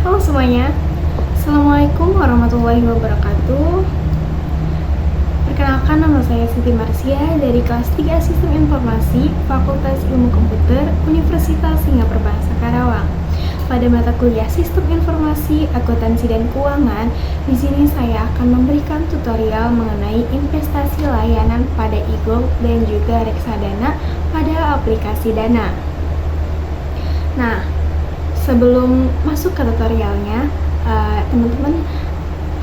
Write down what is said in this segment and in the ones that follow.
Halo semuanya, Assalamualaikum warahmatullahi wabarakatuh. Perkenalkan, nama saya Siti Marsia dari kelas 3 Sistem Informasi Fakultas Ilmu Komputer Universitas Singapura Karawang. Pada mata kuliah Sistem Informasi, Akuntansi dan Keuangan, di sini saya akan memberikan tutorial mengenai investasi layanan pada e-gold dan juga reksadana pada aplikasi Dana. Nah, sebelum masuk ke tutorialnya, teman-teman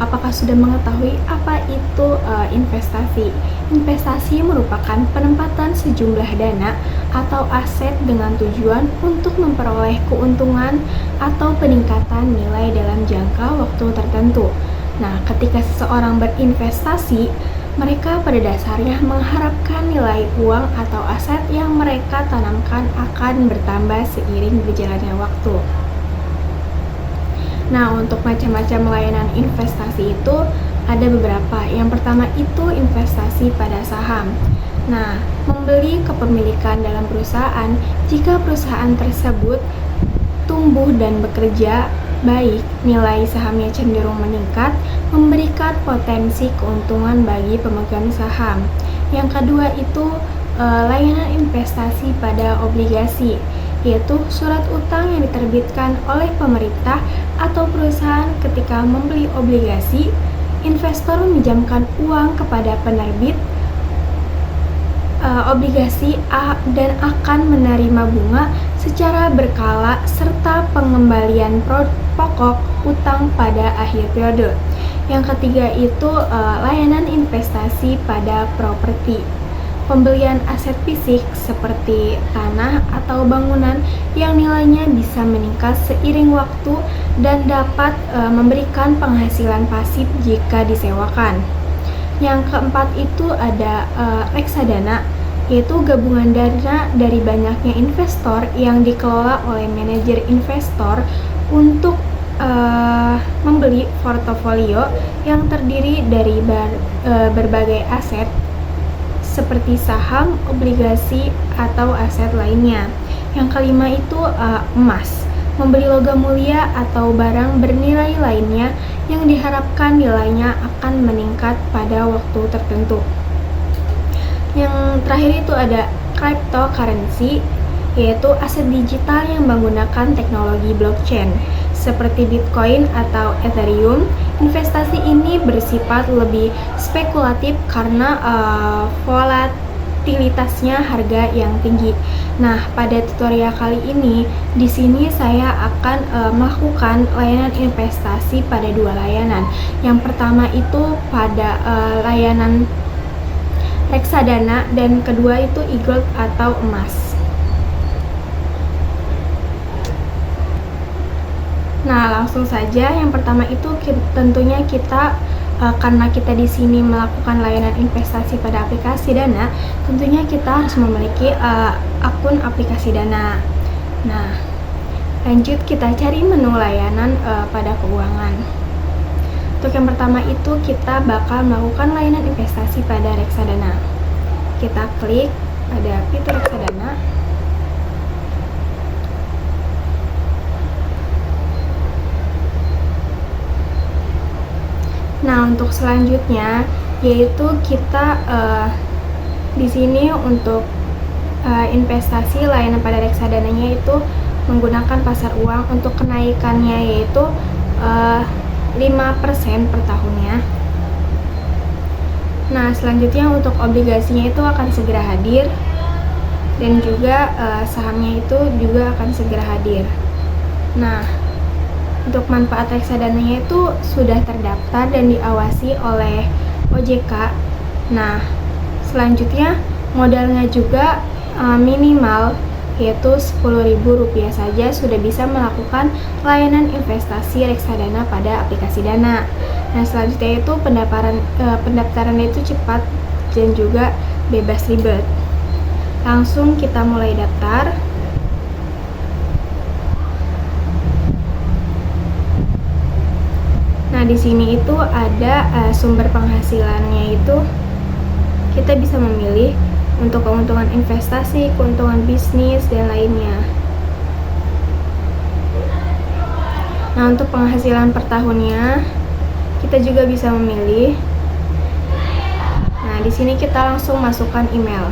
apakah sudah mengetahui apa itu investasi? Investasi merupakan penempatan sejumlah dana atau aset dengan tujuan untuk memperoleh keuntungan atau peningkatan nilai dalam jangka waktu tertentu. Nah, ketika seseorang berinvestasi, mereka pada dasarnya mengharapkan nilai uang atau aset yang mereka tanamkan akan bertambah seiring berjalannya waktu. Nah, untuk macam-macam layanan investasi itu ada beberapa. Yang pertama itu investasi pada saham. Nah, membeli kepemilikan dalam perusahaan jika perusahaan tersebut tumbuh dan bekerja baik, nilai sahamnya cenderung meningkat, memberikan potensi keuntungan bagi pemegang saham. Yang kedua itu layanan investasi pada obligasi, yaitu surat utang yang diterbitkan oleh pemerintah atau perusahaan. Ketika membeli obligasi, investor meminjamkan uang kepada penerbit obligasi dan akan menerima bunga secara berkala serta pengembalian pokok utang pada akhir periode. Yang ketiga itu layanan investasi pada properti. Pembelian aset fisik seperti tanah atau bangunan yang nilainya bisa meningkat seiring waktu dan dapat memberikan penghasilan pasif jika disewakan. Yang keempat itu ada reksadana, yaitu gabungan dana dari banyaknya investor yang dikelola oleh manajer investor untuk membeli portofolio yang terdiri dari berbagai aset seperti saham, obligasi, atau aset lainnya. Yang kelima itu emas, membeli logam mulia atau barang bernilai lainnya yang diharapkan nilainya akan meningkat pada waktu tertentu. Yang terakhir itu ada cryptocurrency, yaitu aset digital yang menggunakan teknologi blockchain seperti Bitcoin atau Ethereum. Investasi ini bersifat lebih spekulatif karena volatilitasnya harga yang tinggi. Nah, pada tutorial kali ini, di sini saya akan melakukan layanan investasi pada dua layanan. Yang pertama itu pada layanan reksadana dan kedua itu e-gold atau emas. Nah, langsung saja. Yang pertama itu tentunya kita karena kita di sini melakukan layanan investasi pada aplikasi Dana, tentunya kita harus memiliki akun aplikasi Dana. Nah, lanjut kita cari menu layanan pada keuangan. Untuk yang pertama itu kita bakal melakukan layanan investasi pada reksadana. Kita klik pada fitur reksadana. Nah, untuk selanjutnya yaitu kita di sini untuk investasi layanan pada reksadananya itu menggunakan pasar uang. Untuk kenaikannya yaitu 5% per tahunnya. Nah, selanjutnya untuk obligasinya itu akan segera hadir dan juga sahamnya itu juga akan segera hadir. Nah, untuk manfaat reksadananya itu sudah terdaftar dan diawasi oleh OJK. Nah, selanjutnya modalnya juga minimal yaitu Rp10.000 saja sudah bisa melakukan layanan investasi reksadana pada aplikasi Dana. Nah, selanjutnya itu pendaftarannya itu cepat dan juga bebas ribet. Langsung kita mulai daftar. Nah, di sini itu ada sumber penghasilannya itu kita bisa memilih untuk keuntungan investasi, keuntungan bisnis, dan lainnya. Nah, untuk penghasilan per tahunnya kita juga bisa memilih. Nah, di sini kita langsung masukkan email.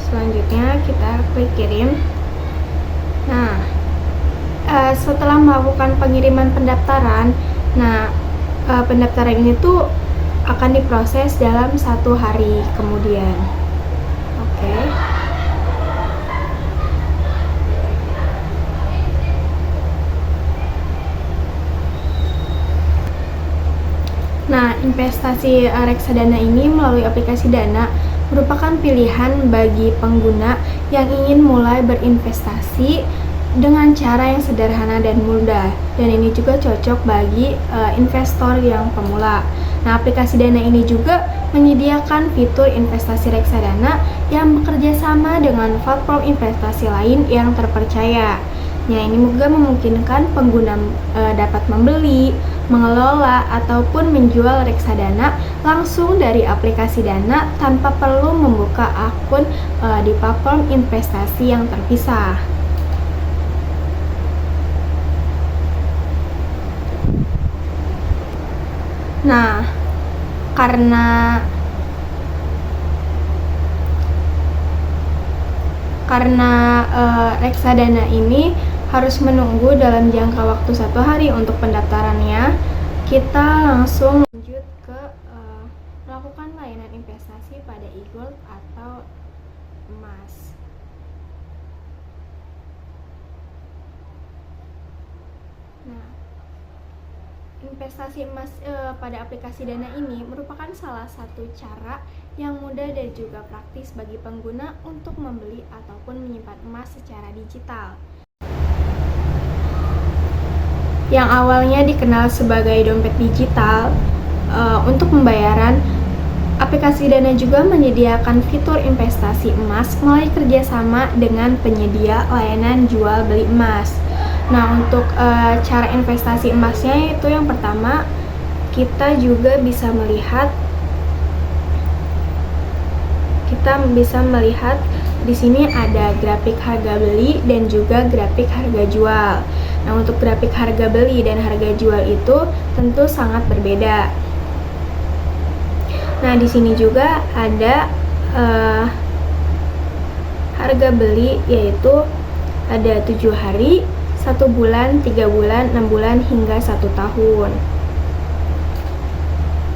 Selanjutnya kita klik kirim. Nah, setelah melakukan pengiriman pendaftaran, pendaftaran ini tuh akan diproses dalam 1 hari kemudian. Oke. Nah, investasi reksadana ini melalui aplikasi Dana merupakan pilihan bagi pengguna yang ingin mulai berinvestasi dengan cara yang sederhana dan mudah, dan ini juga cocok bagi investor yang pemula. Nah, aplikasi Dana ini juga menyediakan fitur investasi reksadana yang bekerja sama dengan platform investasi lain yang terpercaya. Nah, ini juga memungkinkan pengguna dapat membeli, mengelola, ataupun menjual reksadana langsung dari aplikasi Dana tanpa perlu membuka akun di platform investasi yang terpisah. Nah, karena reksadana ini harus menunggu dalam jangka waktu 1 hari untuk pendaftarannya, kita langsung lanjut ke melakukan layanan investasi pada e-gold atau emas. Nah, investasi emas pada aplikasi Dana ini merupakan salah satu cara yang mudah dan juga praktis bagi pengguna untuk membeli ataupun menyimpan emas secara digital. Yang awalnya dikenal sebagai dompet digital, untuk pembayaran, aplikasi Dana juga menyediakan fitur investasi emas melalui kerjasama dengan penyedia layanan jual beli emas. Nah, untuk cara investasi emasnya itu yang pertama, kita juga bisa melihat di sini ada grafik harga beli dan juga grafik harga jual. Nah, untuk grafik harga beli dan harga jual itu tentu sangat berbeda. Nah, di sini juga ada harga beli, yaitu ada 7 hari, 1 bulan, 3 bulan, 6 bulan, hingga 1 tahun.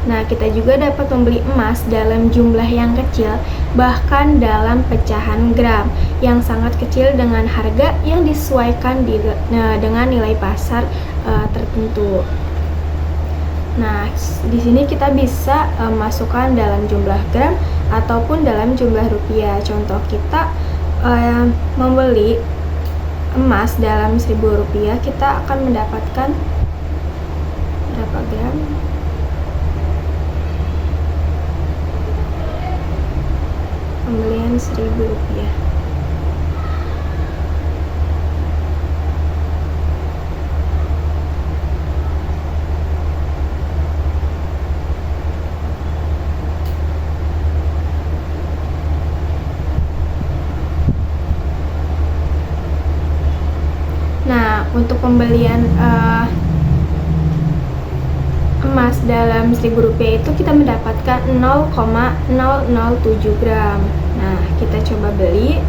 Nah, kita juga dapat membeli emas dalam jumlah yang kecil, bahkan dalam pecahan gram yang sangat kecil dengan harga yang disesuaikan dengan nilai pasar tertentu. Nah, di sini kita bisa masukkan dalam jumlah gram ataupun dalam jumlah rupiah. Contoh, kita membeli emas dalam 1.000 rupiah, kita akan mendapatkan berapa gram? Pembelian 1.000 rupiah. Nah, untuk pembelian emas dalam 1.000 rupiah itu kita mendapatkan 0,007 gram. Nah, kita coba beli.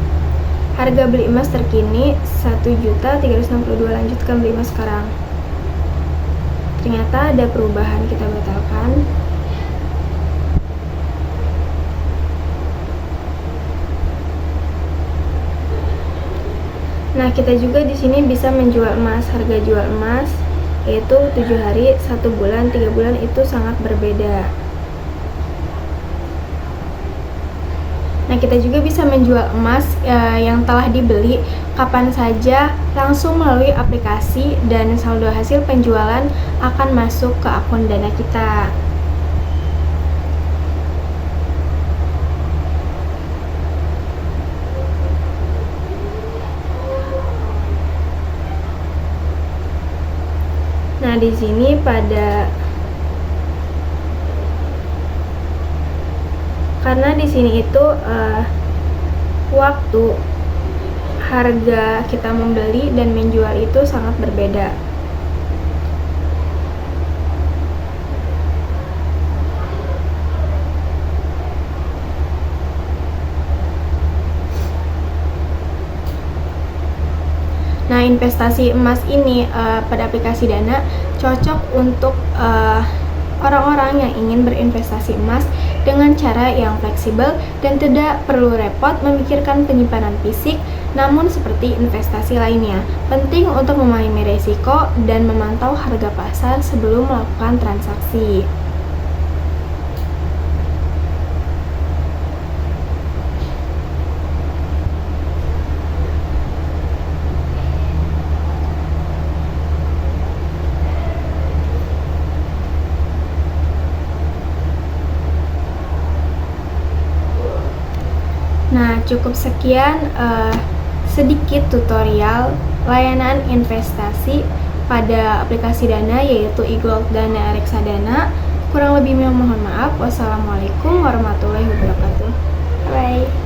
Harga beli emas terkini 1.362.000. Lanjutkan beli emas sekarang. Ternyata ada perubahan, kita batalkan. Nah, kita juga di sini bisa menjual emas. Harga jual emas yaitu 7 hari, 1 bulan, 3 bulan itu sangat berbeda. Nah, kita juga bisa menjual emas yang telah dibeli kapan saja langsung melalui aplikasi, dan saldo hasil penjualan akan masuk ke akun Dana kita. Nah, di sini karena di sini itu waktu harga kita membeli dan menjual itu sangat berbeda. Nah, investasi emas ini pada aplikasi Dana cocok untuk orang-orang yang ingin berinvestasi emas dengan cara yang fleksibel dan tidak perlu repot memikirkan penyimpanan fisik. Namun seperti investasi lainnya, penting untuk memahami risiko dan memantau harga pasar sebelum melakukan transaksi. Nah, cukup sekian sedikit tutorial layanan investasi pada aplikasi Dana, yaitu eGold dan Reksadana. Kurang lebihnya mohon maaf. Wassalamualaikum warahmatullahi wabarakatuh. Bye.